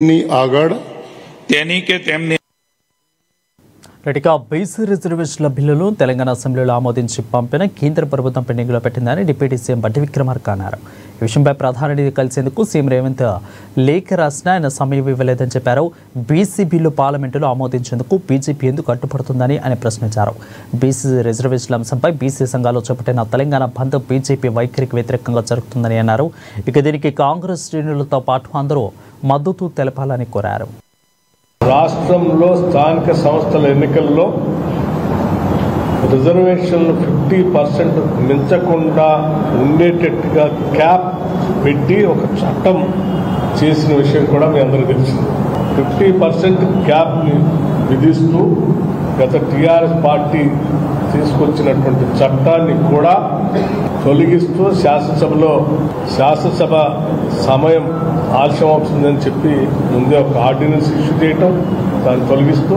આગળ તેની કે તેમની రెడ్డిగా బీసీ రిజర్వేషన్ల బిల్లును తెలంగాణ అసెంబ్లీలో ఆమోదించి పంపిన కేంద్ర ప్రభుత్వం పెండింగ్లో పెట్టిందని డిప్యూటీ సీఎం బట్టి విక్రమార్క అన్నారు. ఈ విషయంపై ప్రధానిని కలిసేందుకు సీఎం రేవంత్ లేఖ రాసినా ఆయన సమయం ఇవ్వలేదని చెప్పారు. బీసీ బిల్లు పార్లమెంటులో ఆమోదించేందుకు బీజేపీ ఎందుకు అడ్డుపడుతుందని ఆయన ప్రశ్నించారు. బీసీ రిజర్వేషన్ల అంశంపై బీసీ సంఘాలు చేపట్టిన తెలంగాణ బంద్ బీజేపీ వైఖరికి వ్యతిరేకంగా జరుగుతుందని అన్నారు. ఇక దీనికి కాంగ్రెస్ శ్రేణులతో పాటు అందరూ మద్దతు తెలపాలని కోరారు. రాష్ట్రంలో స్థానిక సంస్థల ఎన్నికల్లో రిజర్వేషన్లు 50% మించకుండా ఉండేటట్టుగా క్యాప్ పెట్టి ఒక చట్టం చేసిన విషయం కూడా మీ అందరికీ తెలిసింది. 50% క్యాప్ని విధిస్తూ గత టీఆర్ఎస్ పార్టీ తీసుకొచ్చినటువంటి చట్టాన్ని కూడా తొలగిస్తూ శాసనసభ సమయం ఆలస్యం అవుతుందని చెప్పి ముందే ఒక ఆర్డినెన్స్ ఇష్యూ చేయటం, దాన్ని తొలగిస్తూ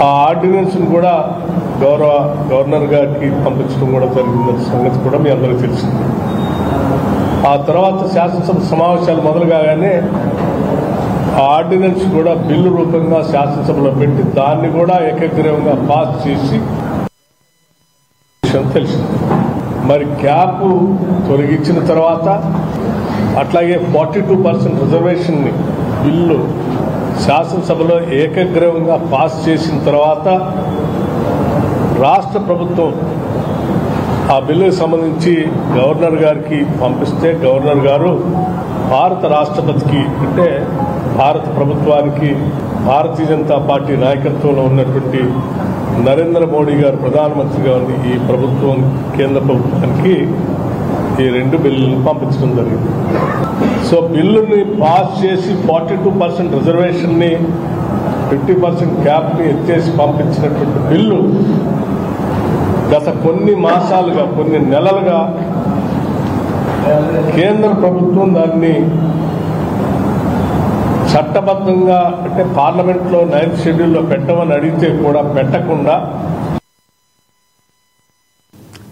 ఆ ఆర్డినెన్స్ను కూడా గవర్నర్ గారికి పంపించడం కూడా జరిగిందన్న సంగతి కూడా మీ అందరికీ తెలిసింది. ఆ తర్వాత శాసనసభ సమావేశాలు మొదలు కాగానే ఆ ఆర్డినెన్స్ కూడా బిల్లు రూపంగా శాసనసభలో పెట్టి దాన్ని కూడా ఏకగ్రీవంగా పాస్ చేసి విషయం తెలిసింది. మరి క్యాప్ తొలగించిన తర్వాత అట్లాగే 42% రిజర్వేషన్ని బిల్లు శాసనసభలో ఏకగ్రీవంగా పాస్ చేసిన తర్వాత రాష్ట్ర ప్రభుత్వం ఆ బిల్లుకు సంబంధించి గవర్నర్ గారికి పంపిస్తే గవర్నర్ గారు భారత రాష్ట్రపతికి అంటే భారత ప్రభుత్వానికి భారతీయ జనతా పార్టీ నాయకత్వంలో ఉన్నటువంటి నరేంద్ర మోడీ గారు ప్రధానమంత్రిగా ఉంది ఈ ప్రభుత్వం కేంద్ర ప్రభుత్వానికి ఈ 2 బిల్లులను పంపించడం జరిగింది. సో బిల్లుని పాస్ చేసి 42% రిజర్వేషన్ని 50% క్యాప్ని ఎత్తేసి పంపించినటువంటి బిల్లు గత కొన్ని మాసాలుగా కొన్ని నెలలుగా కేంద్ర ప్రభుత్వం దాన్ని చట్టబద్ధంగా అంటే పార్లమెంట్లో 9th షెడ్యూల్లో పెట్టమని అడిగితే కూడా పెట్టకుండా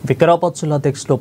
వికారాబాద్ జిల్లా అధ్యక్షులు